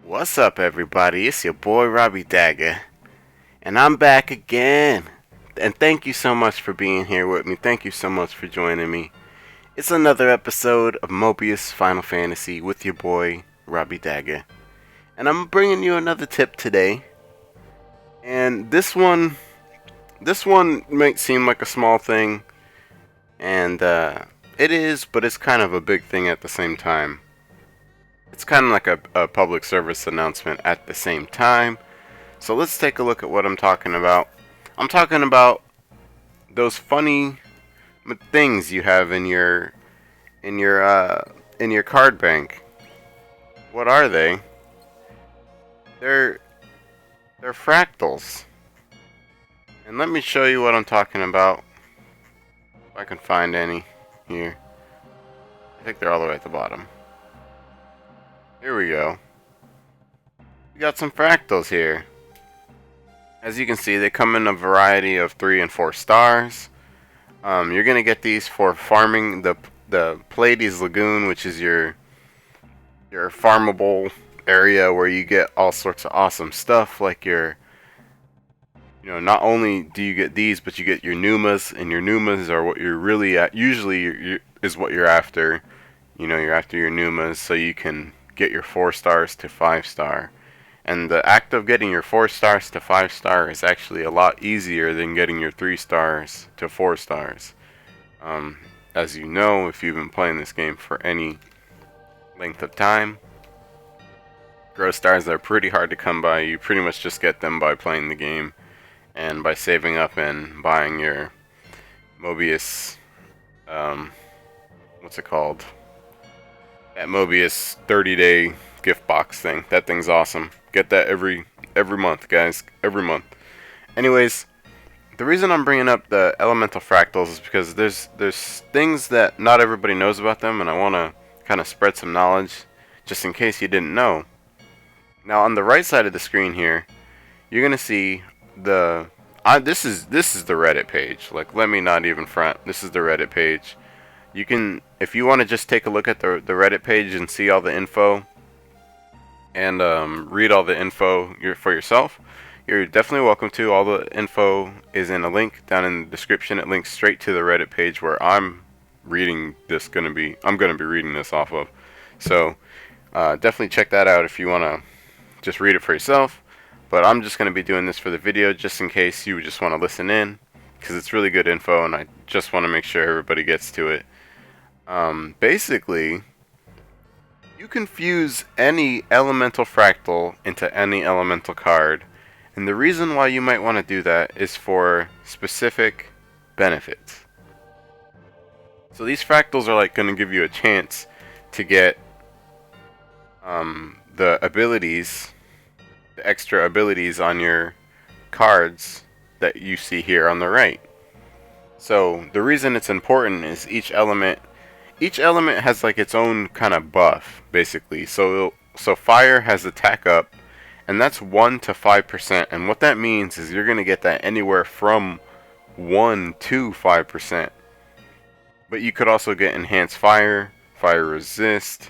What's up, everybody? It's your boy Robbie Dagger, and I'm back again. And thank you so much for being here with me. Thank you so much for joining me. It's another episode of Mobius Final Fantasy with your boy Robbie Dagger, and I'm bringing you another tip today. And this one might seem like a small thing, and it is, but it's kind of a big thing at the same time. It's kind of like a public service announcement at the same time. So let's take a look at what I'm talking about. I'm talking about those funny things you have in your card bank. What are they? They're they're fractals. And let me show you what I'm talking about. If I can find any here. I think they're all the way at the bottom. Here we go. We got some fractals here. As you can see, they come in a variety of 3 and 4 stars. You're gonna get these for farming the Pleides Lagoon, which is your farmable area where you get all sorts of awesome stuff. Like not only do you get these, but you get your pneumas, and your pneumas are what you're really at. Usually, is what you're after. You're after your pneumas, so you can get your 4 stars to 5 star. And the act of getting your 4 stars to 5 star is actually a lot easier than getting your 3 stars to 4 stars. As you know, if you've been playing this game for any length of time, growth stars are pretty hard to come by. You pretty much just get them by playing the game and by saving up and buying your Mobius, what's it called? That Mobius 30-day gift box thing. That thing's awesome. Get that every month, guys. Every month. Anyways, the reason I'm bringing up the elemental fractals is because there's things that not everybody knows about them, and I want to kind of spread some knowledge just in case you didn't know. Now, on the right side of the screen here, you're gonna see this is the Reddit page. Like, let me not even front. This is the Reddit page. You can, if you want to just take a look at the Reddit page and see all the info and read all the info for yourself, you're definitely welcome to. All the info is in a link down in the description. It links straight to the Reddit page where I'm gonna be reading this off of. So definitely check that out if you want to just read it for yourself. But I'm just going to be doing this for the video just in case you just want to listen in, because it's really good info and I just want to make sure everybody gets to it. Basically, you can fuse any elemental fractal into any elemental card, and the reason why you might want to do that is for specific benefits. So these fractals are like going to give you a chance to get the extra abilities on your cards that you see here on the right. So the reason it's important is each element has like its own kind of buff, basically. So fire has attack up, and that's 1 to 5%. And what that means is you're gonna get that anywhere from 1 to 5%. But you could also get enhanced fire resist,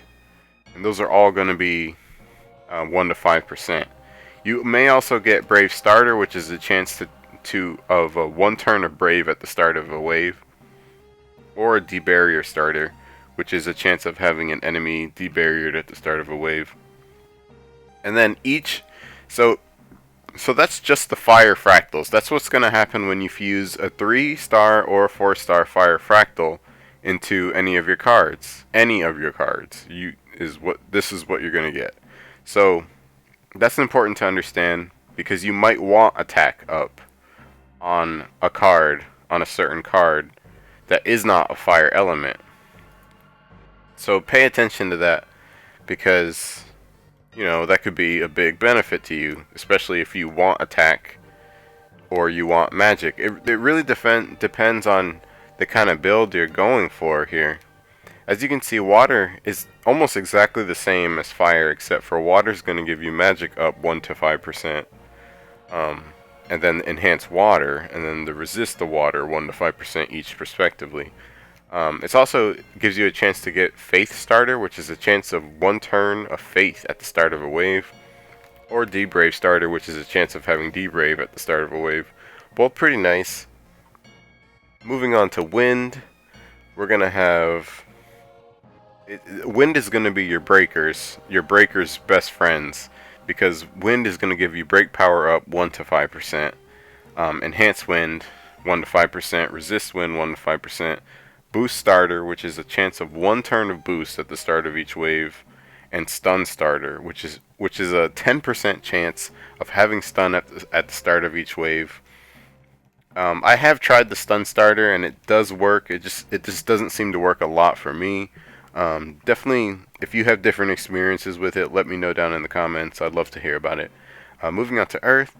and those are all gonna be 1 to 5%. You may also get brave starter, which is a chance of a 1 turn of brave at the start of a wave, or a debarrier starter, which is a chance of having an enemy debarriered at the start of a wave. And then so that's just the fire fractals. That's what's going to happen when you fuse a 3 star or 4 star fire fractal into any of your cards. This is what you're going to get. So that's important to understand, because you might want attack up on a certain card that is not a fire element. So pay attention to that, because that could be a big benefit to you, especially if you want attack or you want magic. It really depends on the kind of build you're going for here. As you can see, water is almost exactly the same as fire, except for water is going to give you magic up 1 to 5%. And then enhance water, and then the resist the water 1 to 5% each respectively. It also gives you a chance to get Faith Starter, which is a chance of 1 turn of Faith at the start of a wave. or D-Brave starter, which is a chance of having D-Brave at the start of a wave. Both pretty nice. Moving on to wind, we're going to have... wind is going to be your breakers best friends, because wind is going to give you break power up 1 to 5%, enhance wind 1 to 5%, resist wind 1 to 5%, boost starter, which is a chance of 1 turn of boost at the start of each wave, and stun starter, which is a 10% chance of having stun at the start of each wave. I have tried the stun starter and it does work. It just doesn't seem to work a lot for me. Definitely, if you have different experiences with it, let me know down in the comments. I'd love to hear about it. Moving on to Earth,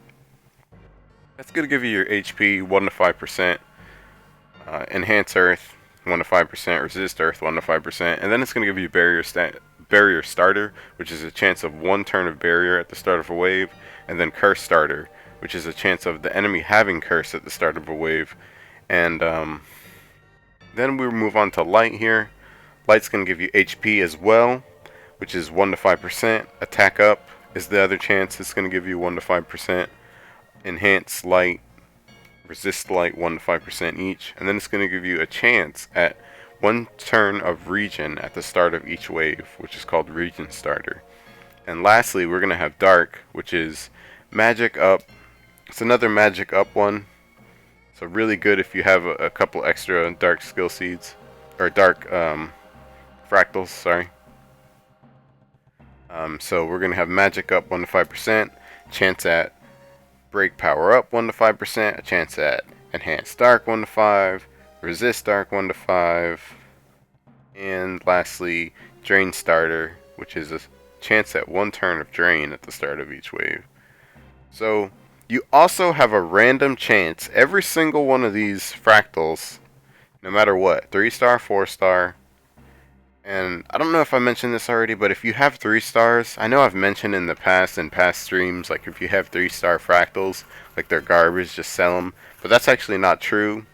that's going to give you your HP 1 to 5%, enhance Earth 1 to 5%, resist Earth 1 to 5%, and then it's going to give you barrier starter, which is a chance of 1 turn of barrier at the start of a wave, and then curse starter, which is a chance of the enemy having curse at the start of a wave. And then we move on to light here. Light's going to give you HP as well, which is 1 to 5%. Attack up is the other chance. It's going to give you 1 to 5%. Enhance light, resist light 1 to 5% each. And then it's going to give you a chance at 1 turn of regen at the start of each wave, which is called regen starter. And lastly, we're going to have dark, which is magic up. It's another magic up one. So really good if you have a couple extra dark skill seeds, or dark fractals, sorry. So we're going to have magic up 1 to 5%, chance at break power up 1 to 5%, a chance at enhance dark 1 to 5, resist dark 1 to 5, and lastly drain starter, which is a chance at 1 turn of drain at the start of each wave. So you also have a random chance. Every single one of these fractals, no matter what, 3-star, 4-star, and I don't know if I mentioned this already, but if you have 3 stars, I know I've mentioned in past streams, like if you have 3-star fractals, like they're garbage, just sell them. But that's actually not true,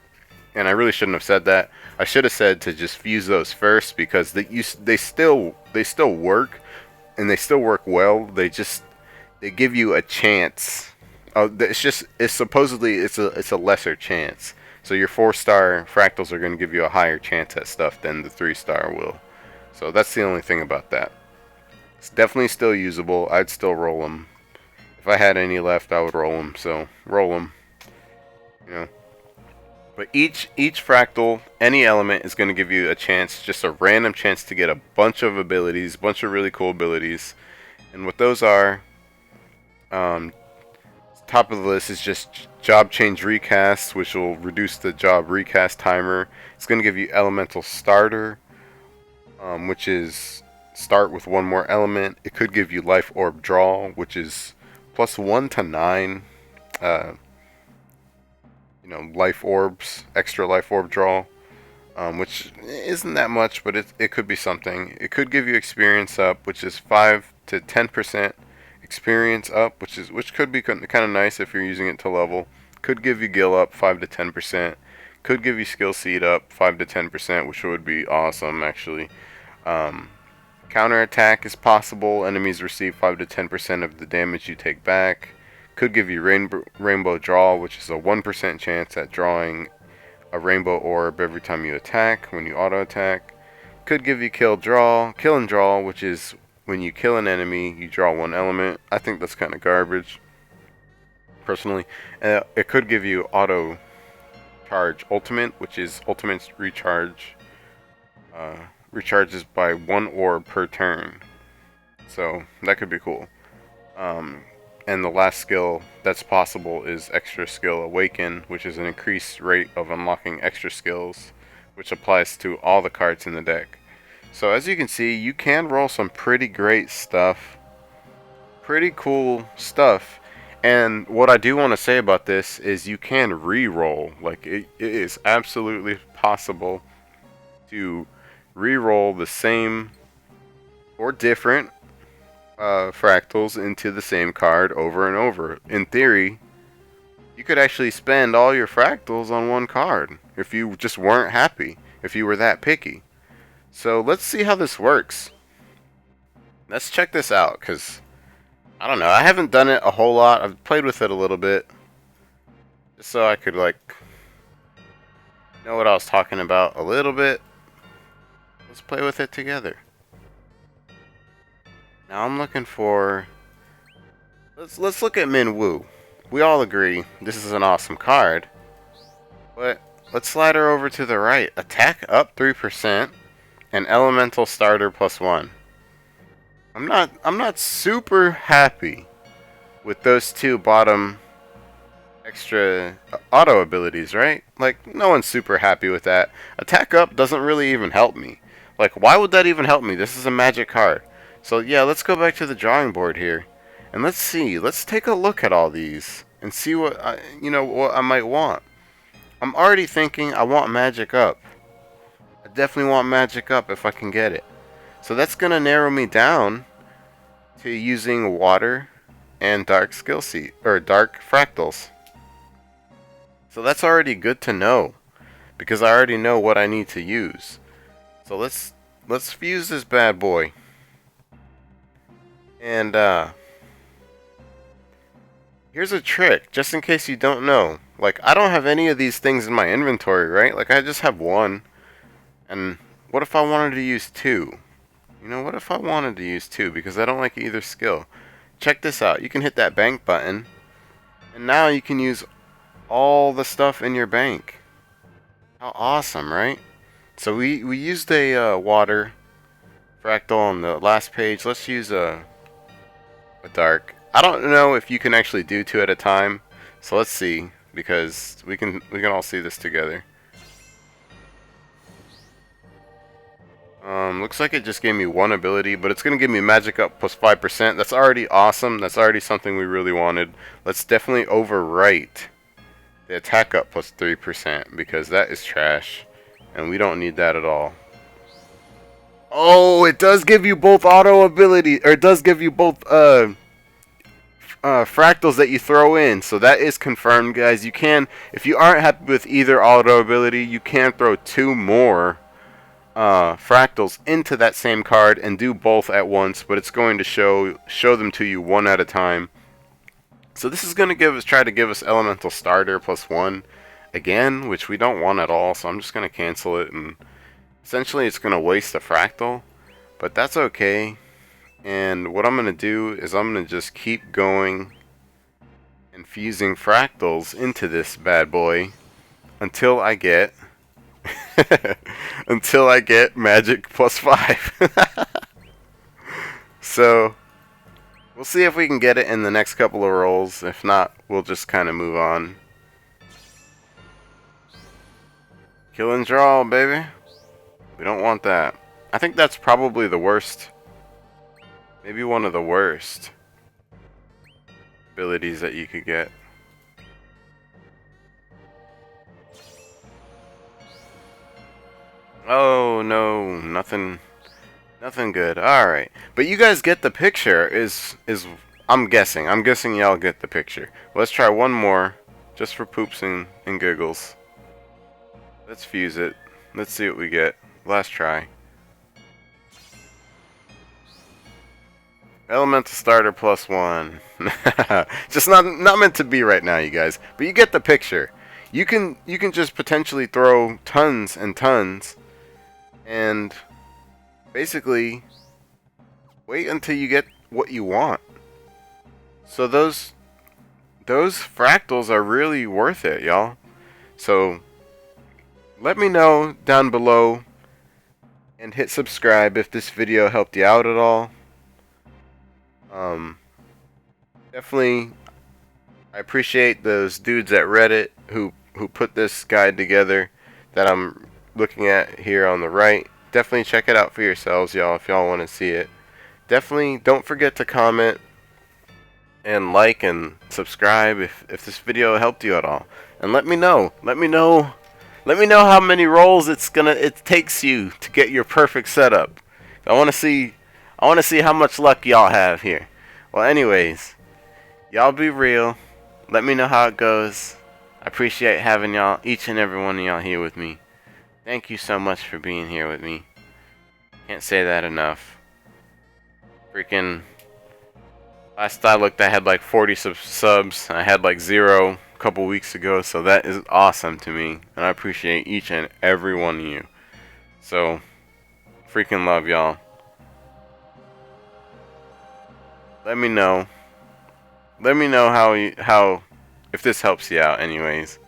and I really shouldn't have said that. I should have said to just fuse those first, because they still work, and they still work well. They give you a chance. It's supposedly a lesser chance. So your 4-star fractals are going to give you a higher chance at stuff than the 3-star will. So that's the only thing about that. It's definitely still usable. I'd still roll them. If I had any left, I would roll them. So roll them. You know. But each fractal, any element, is going to give you a chance, just a random chance to get a bunch of abilities, a bunch of really cool abilities. And what those are, top of the list is just job change recast, which will reduce the job recast timer. It's going to give you elemental starter, which is start with 1 more element. It could give you life orb draw, which is plus 1 to 9. Life orbs, extra life orb draw, which isn't that much, but it could be something. It could give you experience up, which is 5 to 10% experience up, which could be kind of nice if you're using it to level. Could give you gil up 5 to 10%. Could give you skill seed up 5 to 10%, which would be awesome actually. Counter attack is possible. Enemies receive 5 to 10% of the damage you take back. Could give you rainbow draw, which is a 1% chance at drawing a rainbow orb every time you attack when you auto attack. Could give you kill and draw, which is when you kill an enemy, you draw 1 element. I think that's kind of garbage, personally. It could give you auto charge ultimate, which is ultimate recharge. Recharges by 1 orb per turn. So that could be cool. And the last skill that's possible is extra skill awaken, which is an increased rate of unlocking extra skills, which applies to all the cards in the deck. So as you can see, you can roll some pretty great stuff. Pretty cool stuff. And what I do want to say about this is you can re-roll. Like it is absolutely possible to re-roll the same or different fractals into the same card over and over. In theory, you could actually spend all your fractals on 1 card if you just weren't happy, if you were that picky. So let's see how this works. Let's check this out, because I don't know. I haven't done it a whole lot. I've played with it a little bit. Just so I could, like, know what I was talking about a little bit. Let's play with it together. Now I'm looking for... Let's look at Min Woo. We all agree this is an awesome card. But let's slide her over to the right. Attack up 3% and Elemental Starter +1. I'm not super happy with those two bottom extra auto abilities, right? Like, no one's super happy with that. Attack up doesn't really even help me. Like, why would that even help me? This is a magic card. So yeah, let's go back to the drawing board here. And let's see. Let's take a look at all these and see what what I might want. I'm already thinking I want magic up. I definitely want magic up if I can get it. So that's going to narrow me down to using water and dark skill seat or dark fractals. So that's already good to know because I already know what I need to use. So let's fuse this bad boy. And here's a trick, just in case you don't know. Like, I don't have any of these things in my inventory, right? Like, I just have one. And what if I wanted to use two? You know, what if I wanted to use two? Because I don't like either skill. Check this out. You can hit that bank button. And now you can use all the stuff in your bank. How awesome, right? So we used a water fractal on the last page. Let's use a dark. I don't know if you can actually do two at a time. So let's see, because we can all see this together. Looks like it just gave me one ability, but it's going to give me magic up +5%. That's already awesome. That's already something we really wanted. Let's definitely overwrite the attack up +3%, because that is trash, and we don't need that at all. Oh, it does give you both auto ability, or it does give you both fractals that you throw in. So that is confirmed, guys. You can, if you aren't happy with either auto ability, you can throw two more fractals into that same card and do both at once, but it's going to show them to you one at a time. So this is going to try to give us Elemental Starter +1 again, which we don't want at all, so I'm just going to cancel it, and essentially it's going to waste a fractal, but that's okay. And what I'm going to do is I'm going to just keep going and fusing fractals into this bad boy until I get until I get magic +5. So we'll see if we can get it in the next couple of rolls. If not, we'll just kind of move on. Kill and draw, baby. We don't want that. I think that's probably the worst. Maybe one of the worst abilities that you could get. Oh no, nothing good. Alright. But you guys get the picture, I'm guessing y'all get the picture. Let's try one more, just for poops and giggles. Let's fuse it. Let's see what we get. Last try. Elemental Starter +1. Just not meant to be right now, you guys. But you get the picture. You can just potentially throw tons and tons, and basically wait until you get what you want. So those fractals are really worth it, y'all. So let me know down below and hit subscribe if this video helped you out at all. Definitely, I appreciate those dudes at Reddit who put this guide together that I'm looking at here on the right. Definitely check it out for yourselves, y'all, if y'all want to see it. Definitely don't forget to comment and like and subscribe if this video helped you at all. And let me know how many rolls it takes you to get your perfect setup. I want to see how much luck y'all have here. Well, anyways, y'all be real. Let me know how it goes. I appreciate having y'all, each and every one of y'all here with me. Thank you so much for being here with me. Can't say that enough. Freaking Last I looked, I had like 40 subs. I had like 0 a couple weeks ago, so that is awesome to me, and I appreciate each and every one of you. So, freaking love y'all. Let me know. Let me know how if this helps you out, anyways.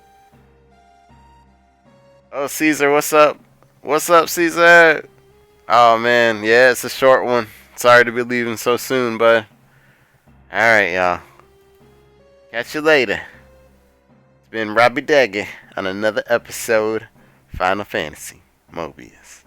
Oh, Caesar, what's up? What's up, Caesar? Oh man, yeah, it's a short one. Sorry to be leaving so soon, but alright, y'all. Catch you later. It's been Robbie Dagger on another episode of Final Fantasy Mobius.